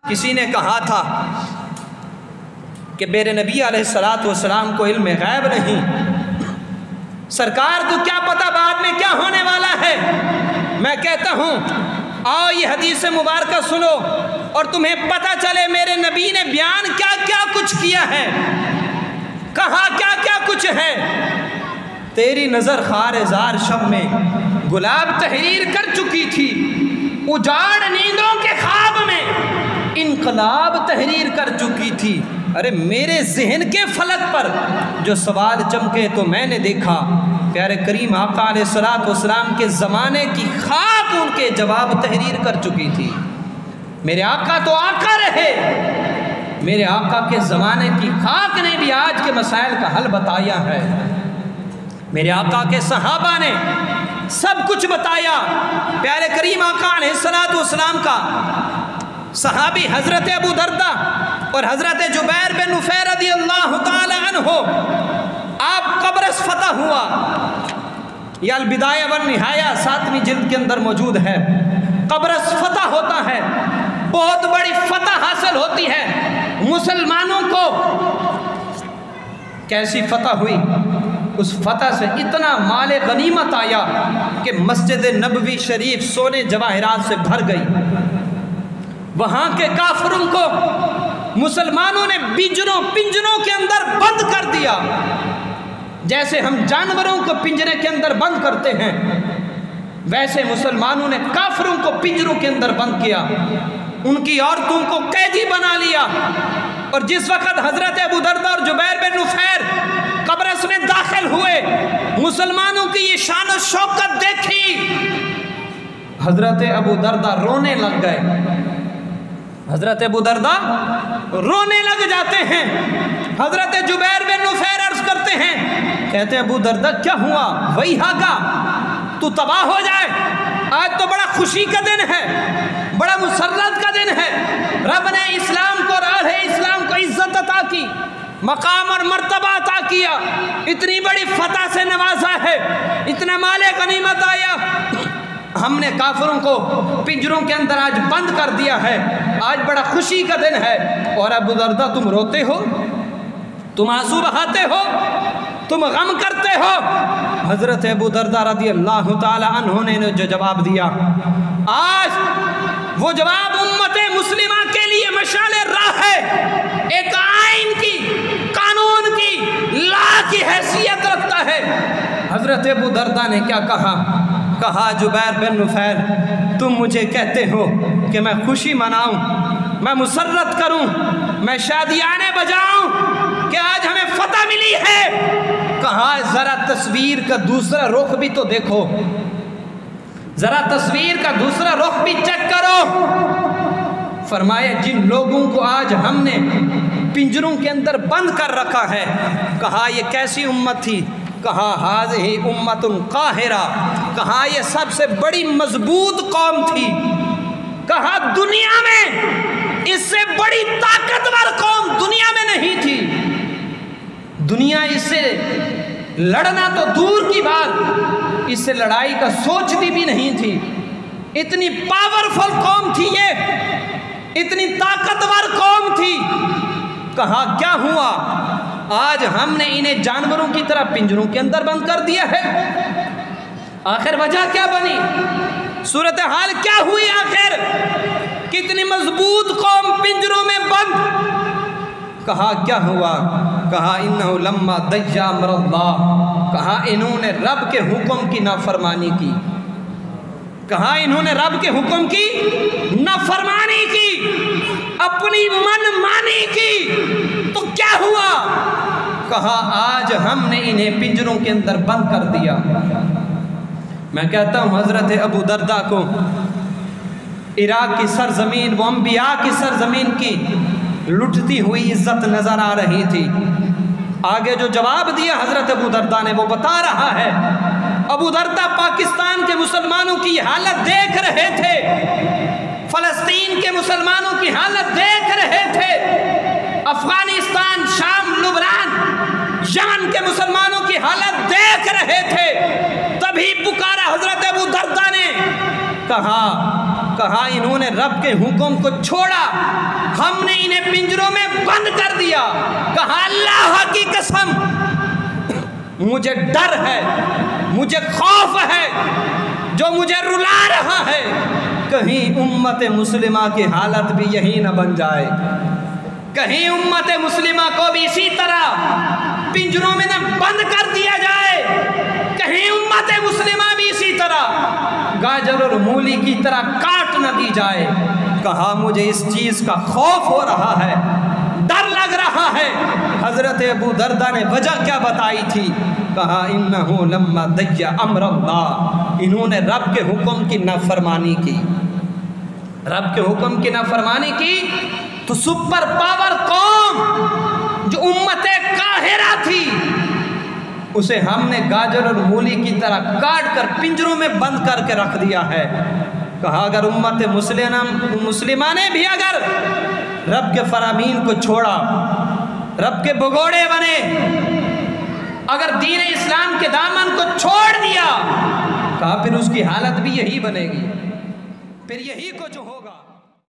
किसी ने कहा था कि मेरे नबी अलैहिस्सलातु वस्सलाम को इल्म गैब नहीं, सरकार को क्या पता बाद में क्या होने वाला है। मैं कहता हूँ आओ ये हदीस मुबारक सुनो और तुम्हें पता चले मेरे नबी ने बयान क्या क्या कुछ किया है, कहा क्या क्या कुछ है। तेरी नज़र खारजार शब में गुलाब तहरीर कर चुकी थी, उजाड़ नींदों के ख्वाब में इनकलाब तहरीर कर चुकी थी। अरे मेरे जहन के फलक पर जो सवाल चमके तो मैंने देखा प्यारे करीम आका अलैहिस्सलातु वस्सलाम के ज़माने की खाक उनके जवाब तहरीर कर चुकी थी। मेरे आका तो आका रहे, मेरे आका के ज़माने की खाक ने भी आज के मसाइल का हल बताया है। मेरे आका के सहाबा ने सब कुछ बताया। प्यारे करीम आका अलैहिस्सलातु वस्सलाम का सहाबी हज़रत अबू दरदा और हज़रत जुबैर बिन नुफैर रज़ियल्लाहु ताला अन्हु, आप कब्रस फतह हुआ, या अल बिदाया वन निहाया 7वीं जिल्द के अंदर मौजूद है। कब्रस फतह होता है, बहुत बड़ी फतह हासिल होती है मुसलमानों को। कैसी फतह हुई? उस फतह से इतना माल गनीमत आया कि मस्जिद नबवी शरीफ सोने जवाहरात से भर गई। वहाँ के काफिरों को मुसलमानों ने पिंजरों के अंदर बंद कर दिया, जैसे हम जानवरों को पिंजरे के अंदर बंद करते हैं, वैसे मुसलमानों ने काफिरों को पिंजरों के अंदर बंद किया, उनकी औरतों को कैदी बना लिया। और जिस वक़्त हज़रत अबू दरदा और जुबैर बिन नुफैर कब्रस में दाखिल हुए, मुसलमानों की ये शान और शौकत देखी, हज़रत अबू दरदा रोने लग गए। हज़रत अबू दरदा रोने लग जाते हैं। हज़रत जुबैर बिन नुफैर अर्ज़ करते हैं, कहते हैं अबू दरदा क्या हुआ? वही हागा तू तबाह हो जाए, आज तो बड़ा खुशी का दिन है, बड़ा मुसर्रत का दिन है। रब ने इस्लाम को और अहले इस्लाम को इज्जत अता की, मकाम और मर्तबा अता किया, इतनी बड़ी फतह से नवाजा है, इतना माले गनीमत आया। हमने काफिरों को पिंजरों के अंदर आज बंद कर दिया है, आज बड़ा खुशी का दिन है। और अबू दरदा तुम रोते हो, तुम आंसू बहाते हो, तुम गम करते हो। हज़रत अबू दरदा रज़ियल्लाहु ताला अन्हु ने जो जवाब दिया, आज वो जवाब उम्मते मुस्लिमा के लिए मशाले राह है, एक आइन की, कानून की, ला की हैसियत रखता है। हज़रत अबू दरदा ने क्या कहा? कहा जुबैर बिन नुफैर तुम मुझे कहते हो कि मैं खुशी मनाऊं, मैं मुसर्रत करूं, मैं शादियाने बजाऊं कि आज हमें फतह मिली है। कहा ज़रा तस्वीर का दूसरा रुख भी तो देखो, ज़रा तस्वीर का दूसरा रुख भी चेक करो। फरमाया जिन लोगों को आज हमने पिंजरों के अंदर बंद कर रखा है, कहा ये कैसी उम्मत थी? कहा हाज़िही उम्मतुन काहिरा, कहा ये सबसे बड़ी मजबूत कौम थी। कहा दुनिया में इससे बड़ी ताकतवर कौम दुनिया में नहीं थी। दुनिया इससे लड़ना तो दूर की बात, इससे लड़ाई का सोचती भी नहीं थी। इतनी पावरफुल कौम थी ये, इतनी ताकतवर कौम थी। कहा क्या हुआ? आज हमने इन्हें जानवरों की तरह पिंजरों के अंदर बंद कर दिया है। आखिर वजह क्या बनी? सूरत हाल क्या हुई? आखिर कितनी मजबूत कौम पिंजरों में बंद। कहा क्या हुआ? कहा इन्नहु लम्मा दय्या अमरल्लाह, कहा इन्होंने रब के हुक्म की नाफरमानी की। कहा इन्होंने रब के हुक्म की नाफरमानी की, अपनी मनमानी की। तो क्या हुआ? कहा आज हमने इन्हें पिंजरों के अंदर बंद कर दिया। मैं कहता हूँ हज़रत अबू दरदा को इराक की सरजमीन, वो अंबिया की सरजमीन की लुटती हुई इज्जत नजर आ रही थी। आगे जो जवाब दिया हज़रत अबू दरदा ने, वो बता रहा है अबू दरदा पाकिस्तान के मुसलमानों की हालत देख रहे थे, फ़लस्तीन के मुसलमानों की हालत देख रहे थे, अफगानिस्तान, शाम, लुबनान, यमन के मुसलमानों की हालत देख रहे थे। तभी पुकारा हज़रत अबू दरदा ने, कहा कहा इन्होंने रब के हुक्म को छोड़ा, हमने इन्हें पिंजरों में बंद कर दिया। कहा अल्लाह की कसम, मुझे डर है, मुझे खौफ है जो मुझे रुला रहा है, कहीं उम्मत मुस्लिमा की हालत भी यही न बन जाए, कहीं उम्मत मुस्लिमा को भी इसी तरह पिंजरों में न बंद कर दिया जाए, कहीं उम्मत मुस्लिमा भी इसी तरह गाजर और मूली की तरह काट न दी जाए। कहा मुझे इस चीज़ का खौफ हो रहा है, डर लग रहा है। हज़रत अबू दरदा ने वजह क्या बताई थी? कहा इन्नहु लम्मा दय्या अम्रल्लाह, इन्होंने रब के हुक्म की नाफरमानी की, रब के हुक्म की नाफरमानी की तो सुपर पावर कौम जो उम्मत काहिरा थी उसे हमने गाजर और मूली की तरह काट कर पिंजरों में बंद करके रख दिया है। कहा अगर उम्मत मुस्लिमा ने भी अगर रब के फरामीन को छोड़ा, रब के भगोड़े बने, अगर दीन इस्लाम के दामन को छोड़ दिया, कहा फिर उसकी हालत भी यही बनेगी, फिर यही कुछ होगा।